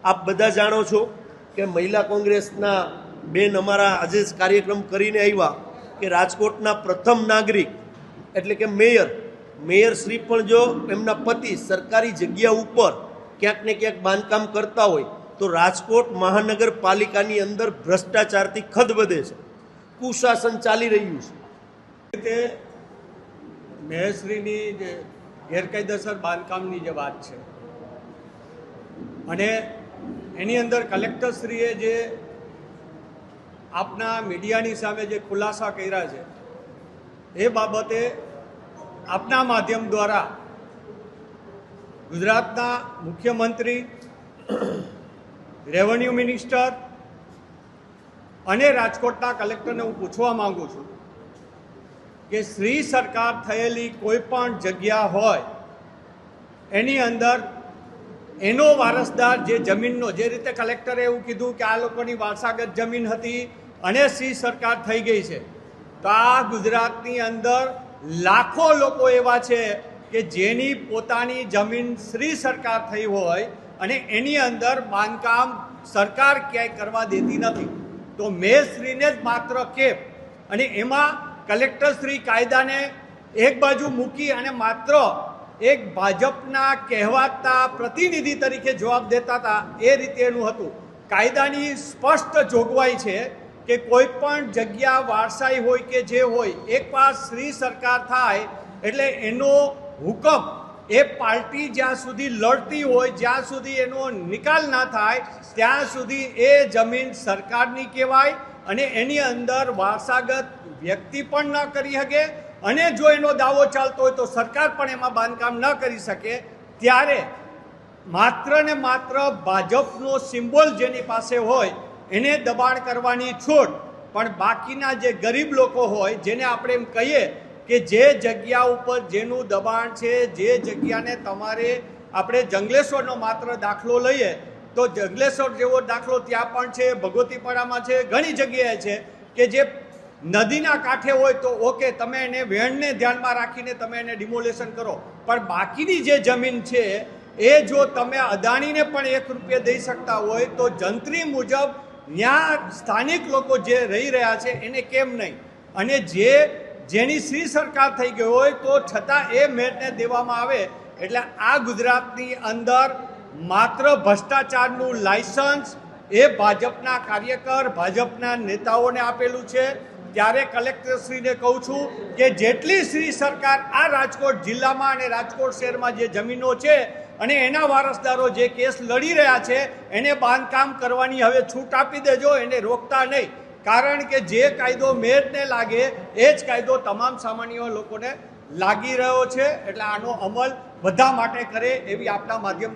આપ બધા જાણો છો કે મહિલા કોંગ્રેસના બેન અમારા આજે જ કાર્યક્રમ કરીને આવ્યા કે રાજકોટના પ્રથમ નાગરિક એટલે કે મેયર શ્રી પણ જો એમના પતિ સરકારી જગ્યા ઉપર ક્યાંક ને ક્યાંક બાંધકામ કરતા હોય તો રાજકોટ મહાનગરપાલિકાની અંદર ભ્રષ્ટાચારથી ખદબદે છે, કુશાસન ચાલી રહ્યું છે। તે મેયરશ્રીની જે ગેરકાયદેસર બાંધકામની જે વાત છે અને એની અંદર કલેક્ટરશ્રીએ જે આપના મીડિયાની સામે જે ખુલાસા કર્યા છે એ બાબતે આપના માધ્યમ દ્વારા ગુજરાતના મુખ્યમંત્રી, રેવન્યુ મિનિસ્ટર અને રાજકોટના કલેક્ટરને હું પૂછવા માંગુ છું કે શ્રી સરકાર થયેલી કોઈ પણ જગ્યા હોય એની અંદર એનો વારસદાર જે જમીનનો, જે રીતે કલેક્ટરે એવું કીધું કે આ લોકોની વારસાગત જમીન હતી અને શ્રી સરકાર થઈ ગઈ છે, તો આ ગુજરાતની અંદર લાખો લોકો એવા છે કે જેની પોતાની જમીન શ્રી સરકાર થઈ હોય અને એની અંદર બાંધકામ સરકાર ક્યાંય કરવા દેતી નથી। તો મેયરશ્રીને જ માત્ર કેપ અને એમાં કલેક્ટરશ્રી કાયદાને એક બાજુ મૂકી અને માત્ર એક ભાજપના કહેવાતા પ્રતિનિધિ તરીકે જવાબ દેતા હતા એ રીતે એનું હતું। કાયદાની સ્પષ્ટ જોગવાઈ છે કે કોઈ પણ જગ્યા વારસાઈ હોય કે જે હોય, એકવાર શ્રી સરકાર થાય એટલે એનો હુકમ એ પાર્ટી જ્યાં સુધી લડતી હોય, જ્યાં સુધી એનો નિકાલ ના થાય ત્યાં સુધી એ જમીન સરકારની કહેવાય અને એની અંદર વારસાગત વ્યક્તિ પણ ન કરી શકે અને જો એનો દાવો ચાલતો હોય તો સરકાર પણ એમાં બાંધકામ ન કરી શકે। ત્યારે માત્ર ને માત્ર ભાજપનો સિમ્બોલ જેની પાસે હોય એને દબાણ કરવાની છૂટ, પણ બાકીના જે ગરીબ લોકો હોય જેને આપણે એમ કહીએ કે જે જગ્યા ઉપર જેનું દબાણ છે, જે જગ્યાને તમારે આપણે જંગલેશ્વરનો માત્ર દાખલો લઈએ તો જંગલેશ્વર જેવો દાખલો ત્યાં પણ છે, ભગવતીપરામાં છે, ઘણી જગ્યાએ છે કે જે નદીના કાંઠે હોય તો ઓકે, તમે એને વહેણને ધ્યાનમાં રાખીને તમે એને ડિમોલેશન કરો, પણ બાકીની જે જમીન છે એ જો તમે અદાણીને પણ 1 રૂપિયા દઈ શકતા હોય તો જંત્રી મુજબ ત્યાં સ્થાનિક લોકો જે રહી રહ્યા છે એને કેમ નહીં? અને જેની શ્રી સરકાર થઈ ગઈ હોય તો છતાં એ મેળને દેવામાં આવે એટલે આ ગુજરાતની અંદર માત્ર ભ્રષ્ટાચારનું લાયસન્સ એ ભાજપના કાર્યકર, ભાજપના નેતાઓને આપેલું છે। ત્યારે કલેક્ટરશ્રીને કહું છું કે જેટલી શ્રી સરકાર આ રાજકોટ જિલ્લામાં અને રાજકોટ શહેરમાં જે જમીનો છે અને એના વારસદારો જે કેસ લડી રહ્યા છે એને બાંધકામ કરવાની હવે છૂટ આપી દેજો, એને રોકતા નહીં, કારણ કે જે કાયદો મેયરને લાગે એ જ કાયદો તમામ સામાન્ય લોકોને લાગી રહ્યો છે। એટલે આનો અમલ બધા માટે કરે એવી આપના માધ્યમ